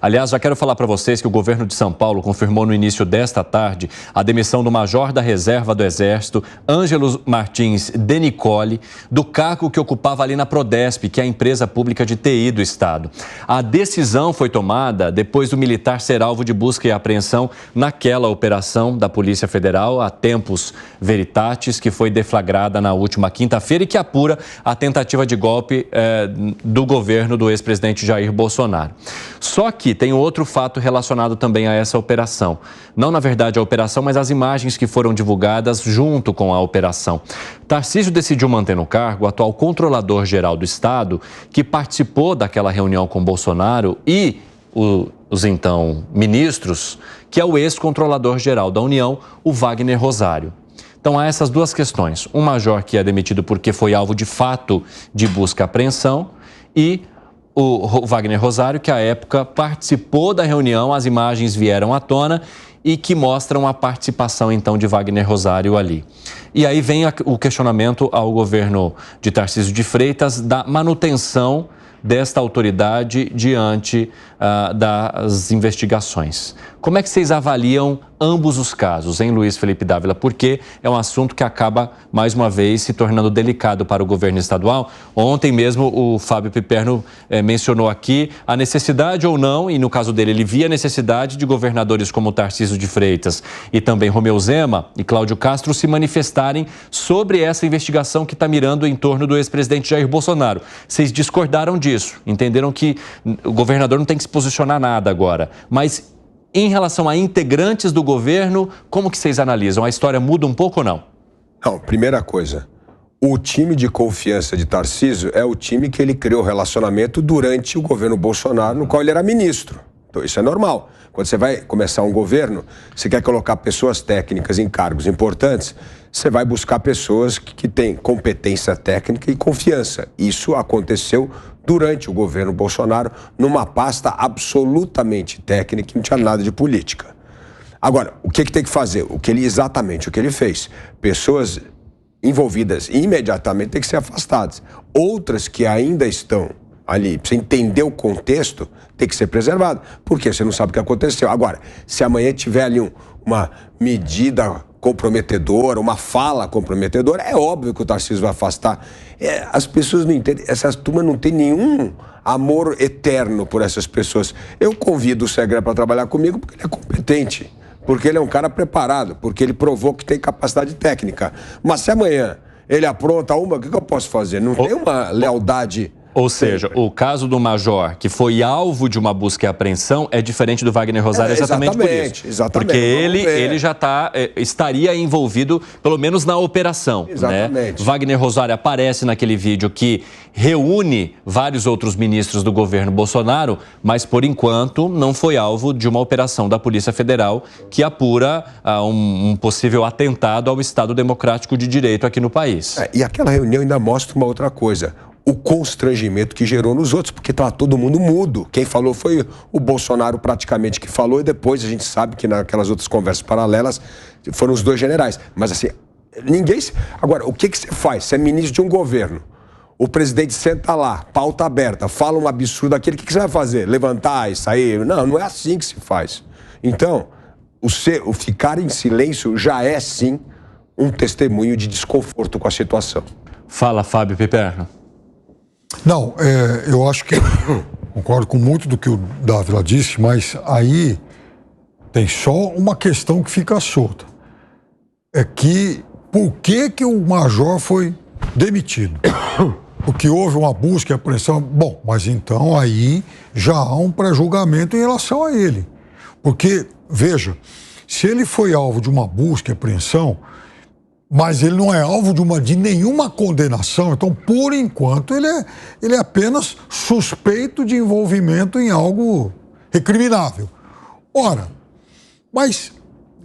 Aliás, já quero falar para vocês que o governo de São Paulo confirmou no início desta tarde a demissão do major da reserva do Exército, Ângelo Martins de Nicoli, do cargo que ocupava ali na Prodesp, que é a empresa pública de TI do Estado. A decisão foi tomada depois do militar ser alvo de busca e apreensão naquela operação da Polícia Federal, a Tempus Veritatis, que foi deflagrada na última quinta-feira e que apura a tentativa de golpe do governo do ex-presidente Jair Bolsonaro. Só que tem outro fato relacionado também a essa operação. Não, na verdade, a operação, mas as imagens que foram divulgadas junto com a operação. Tarcísio decidiu manter no cargo o atual controlador-geral do Estado, que participou daquela reunião com Bolsonaro, e os então ministros, que é o ex-controlador-geral da União, o Wagner Rosário. Então, há essas duas questões. Um major que é demitido porque foi alvo de fato de busca e apreensão e o Wagner Rosário, que à época participou da reunião, as imagens vieram à tona e que mostram a participação, então, de Wagner Rosário ali. E aí vem o questionamento ao governo de Tarcísio de Freitas da manutenção desta autoridade diante das investigações. Como é que vocês avaliam ambos os casos, hein, Luiz Felipe Dávila? Porque é um assunto que acaba, mais uma vez, se tornando delicado para o governo estadual. Ontem mesmo o Fábio Piperno mencionou aqui a necessidade ou não, e no caso dele ele via a necessidade de governadores como Tarcísio de Freitas e também Romeu Zema e Cláudio Castro se manifestarem sobre essa investigação que está mirando em torno do ex-presidente Jair Bolsonaro. Vocês discordaram disso, entenderam que o governador não tem que se posicionar nada agora, mas em relação a integrantes do governo, como que vocês analisam? A história muda um pouco ou não? Não, primeira coisa, o time de confiança de Tarcísio é o time que ele criou relacionamento durante o governo Bolsonaro, no qual ele era ministro. Então isso é normal. Quando você vai começar um governo, você quer colocar pessoas técnicas em cargos importantes, você vai buscar pessoas que têm competência técnica e confiança. Isso aconteceu durante o governo Bolsonaro, numa pasta absolutamente técnica, que não tinha nada de política. Agora, o que tem que fazer? Exatamente o que ele fez. Pessoas envolvidas imediatamente têm que ser afastadas. Outras que ainda estão ali, para você entender o contexto, tem que ser preservado, porque você não sabe o que aconteceu. Agora, se amanhã tiver ali uma medida comprometedora, uma fala comprometedora, é óbvio que o Tarcísio vai afastar. As pessoas não entendem, essas turmas não têm nenhum amor eterno por essas pessoas. Eu convido o Segré para trabalhar comigo porque ele é competente, porque ele é um cara preparado, porque ele provou que tem capacidade técnica. Mas se amanhã ele apronta uma, o que eu posso fazer? Não tem uma lealdade. Ou seja, o caso do major, que foi alvo de uma busca e apreensão, é diferente do Wagner Rosário exatamente por isso. Exatamente. Porque ele já estaria envolvido, pelo menos na operação. Exatamente. Né? Wagner Rosário aparece naquele vídeo que reúne vários outros ministros do governo Bolsonaro, mas, por enquanto, não foi alvo de uma operação da Polícia Federal que apura um possível atentado ao Estado Democrático de Direito aqui no país. E aquela reunião ainda mostra uma outra coisa. O constrangimento que gerou nos outros, porque estava todo mundo mudo. Quem falou foi o Bolsonaro praticamente que falou, e depois a gente sabe que naquelas outras conversas paralelas foram os dois generais. Mas assim, ninguém... Agora, o que você faz? Você é ministro de um governo, o presidente senta lá, pauta aberta, fala um absurdo daquele, o que você vai fazer? Levantar e sair? Não, não é assim que se faz. Então, o ficar em silêncio já é, sim, um testemunho de desconforto com a situação. Fala, Fábio Piperno. Não, eu acho que concordo com muito do que o Dávila disse, mas aí tem só uma questão que fica solta. É que por que o major foi demitido? Porque houve uma busca e apreensão. Bom, mas então aí já há um pré-julgamento em relação a ele. Porque, veja, se ele foi alvo de uma busca e apreensão, mas ele não é alvo de nenhuma condenação, então, por enquanto, ele é apenas suspeito de envolvimento em algo recriminável. Ora, mas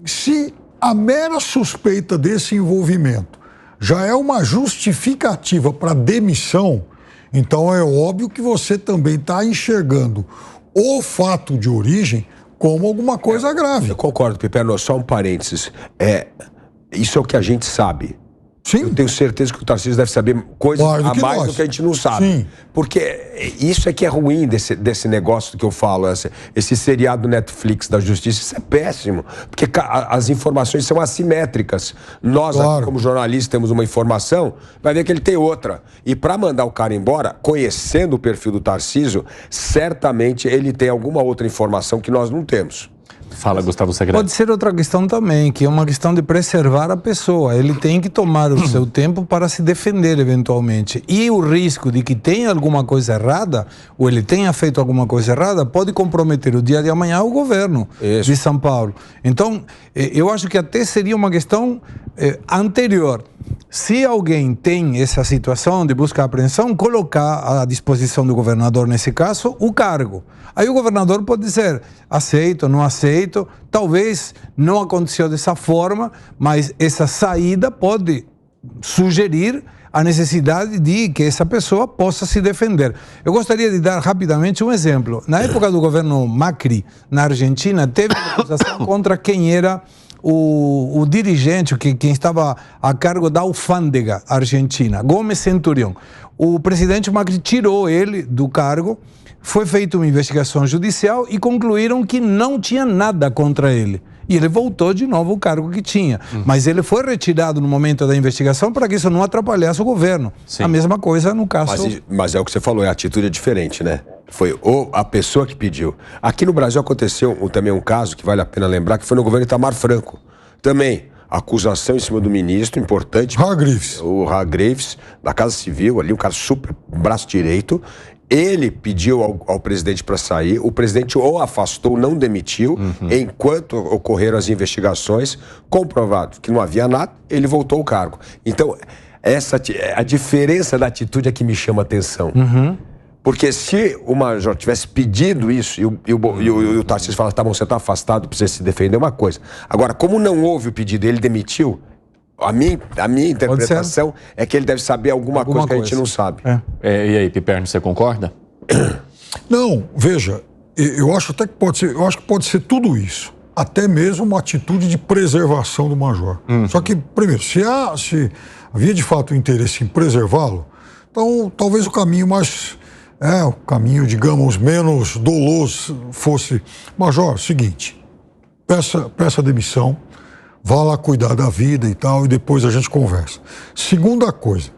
se a mera suspeita desse envolvimento já é uma justificativa para demissão, então é óbvio que você também está enxergando o fato de origem como alguma coisa grave. Eu concordo, Piperno, só um parênteses. Isso é o que a gente sabe. Sim. Eu tenho certeza que o Tarcísio deve saber coisas a mais do que a gente não sabe. Sim. Porque isso é que é ruim desse negócio que eu falo, esse seriado Netflix da justiça, isso é péssimo. Porque as informações são assimétricas. Nós, aqui, como jornalistas, temos uma informação, vai ver que ele tem outra. E para mandar o cara embora, conhecendo o perfil do Tarcísio, certamente ele tem alguma outra informação que nós não temos. Fala, Gustavo Segredo. Pode ser outra questão também, que é uma questão de preservar a pessoa. Ele tem que tomar o seu tempo para se defender eventualmente. E o risco de que tenha alguma coisa errada, ou ele tenha feito alguma coisa errada, pode comprometer o dia de amanhã o governo de São Paulo. Então, eu acho que até seria uma questão anterior. Se alguém tem essa situação de busca e apreensão, colocar à disposição do governador, nesse caso, o cargo. Aí o governador pode dizer, aceito, não aceito, talvez não aconteceu dessa forma, mas essa saída pode sugerir a necessidade de que essa pessoa possa se defender. Eu gostaria de dar rapidamente um exemplo. Na época do governo Macri, na Argentina, teve uma acusação contra quem era o dirigente, quem estava a cargo da alfândega argentina, Gomes Centurión. O presidente Macri tirou ele do cargo, foi feita uma investigação judicial e concluíram que não tinha nada contra ele. E ele voltou de novo ao cargo que tinha. Mas ele foi retirado no momento da investigação para que isso não atrapalhasse o governo. Sim. A mesma coisa no caso... Mas é o que você falou, a atitude é diferente, né? Foi a pessoa que pediu. Aqui no Brasil aconteceu também um caso que vale a pena lembrar, que foi no governo Itamar Franco. Também, acusação em cima do ministro, importante. Hargreaves. O Hargreaves, da Casa Civil, ali, um cara super braço direito. Ele pediu ao presidente para sair, o presidente ou afastou, não demitiu, enquanto ocorreram as investigações, comprovado que não havia nada, ele voltou ao cargo. Então, a diferença da atitude é que me chama a atenção. Porque se o major tivesse pedido isso e o Tarcísio fala, tá bom, você está afastado, precisa se defender, é uma coisa. Agora, como não houve o pedido e ele demitiu, a minha interpretação é que ele deve saber alguma coisa que a gente não sabe. E aí, Piperno, você concorda? Não, veja, eu acho até que pode ser tudo isso. Até mesmo uma atitude de preservação do major. Só que, primeiro, se havia de fato interesse em preservá-lo, então talvez o caminho mais... o caminho, digamos, menos doloso fosse... Major, seguinte, peça demissão, vá lá cuidar da vida e tal, e depois a gente conversa. Segunda coisa,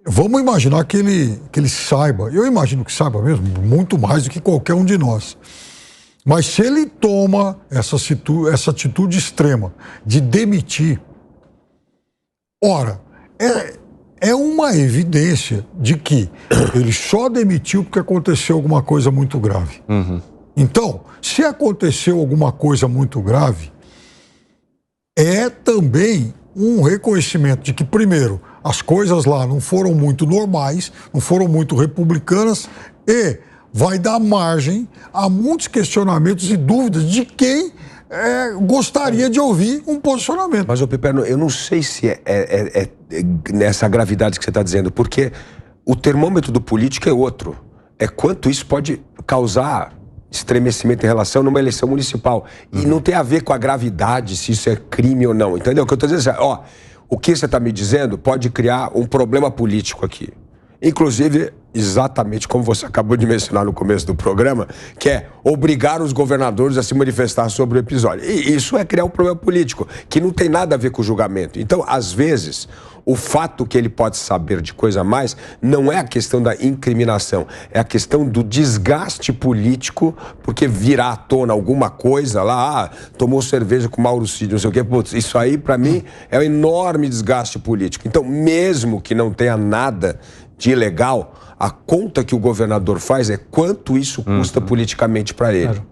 vamos imaginar que ele saiba, eu imagino que saiba mesmo, muito mais do que qualquer um de nós. Mas se ele toma essa atitude extrema de demitir, ora, é uma evidência de que ele só demitiu porque aconteceu alguma coisa muito grave. Então, se aconteceu alguma coisa muito grave, é também um reconhecimento de que, primeiro, as coisas lá não foram muito normais, não foram muito republicanas e vai dar margem a muitos questionamentos e dúvidas de quem gostaria de ouvir um posicionamento. Mas, Piperno, eu não sei se é nessa gravidade que você está dizendo, porque o termômetro do político é outro. É quanto isso pode causar estremecimento em relação numa eleição municipal. E não tem a ver com a gravidade, se isso é crime ou não. Entendeu? O que eu estou dizendo é, o que você está me dizendo pode criar um problema político aqui. Inclusive, exatamente como você acabou de mencionar no começo do programa, que é obrigar os governadores a se manifestar sobre o episódio. E isso é criar um problema político, que não tem nada a ver com o julgamento. Então, às vezes, o fato que ele pode saber de coisa a mais não é a questão da incriminação, é a questão do desgaste político, porque virá à tona alguma coisa lá, tomou cerveja com Mauro Cid, não sei o quê. Putz, isso aí, para mim, é um enorme desgaste político. Então, mesmo que não tenha nada de ilegal, a conta que o governador faz é quanto isso custa politicamente para ele. Claro.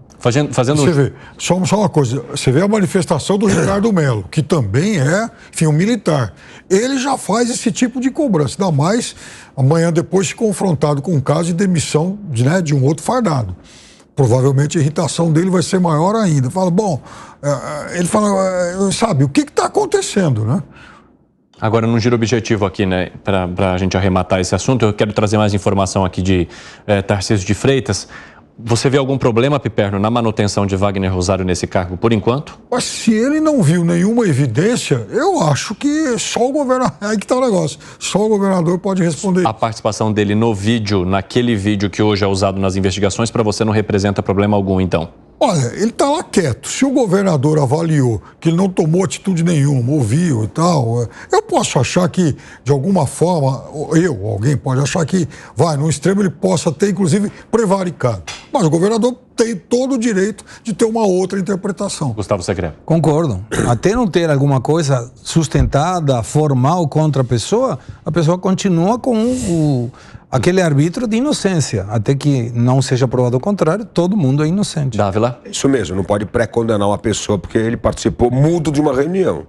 Fazendo... Você vê, só uma coisa, você vê a manifestação do Ricardo Mello, que também é, enfim, um militar. Ele já faz esse tipo de cobrança, ainda mais amanhã depois se confrontado com um caso de demissão de um outro fardado. Provavelmente a irritação dele vai ser maior ainda. Ele fala, sabe, o que está acontecendo, né? Agora, num giro objetivo aqui, né, para a gente arrematar esse assunto, eu quero trazer mais informação aqui de Tarcísio de Freitas. Você vê algum problema, Piperno, na manutenção de Wagner Rosário nesse cargo por enquanto? Mas se ele não viu nenhuma evidência, eu acho que só o governador... Aí que está o negócio. Só o governador pode responder. A participação dele no vídeo, naquele vídeo que hoje é usado nas investigações, para você não representa problema algum, então? Olha, ele está lá quieto. Se o governador avaliou que ele não tomou atitude nenhuma, ouviu e tal, eu posso achar que, de alguma forma, alguém pode achar que, no extremo ele possa ter, inclusive, prevaricado. Mas o governador tem todo o direito de ter uma outra interpretação. Gustavo Secreto. Concordo. Até não ter alguma coisa sustentada, formal contra a pessoa continua com aquele arbítrio de inocência. Até que não seja provado o contrário, todo mundo é inocente. Dávila? Isso mesmo, não pode pré-condenar uma pessoa porque ele participou mudo de uma reunião.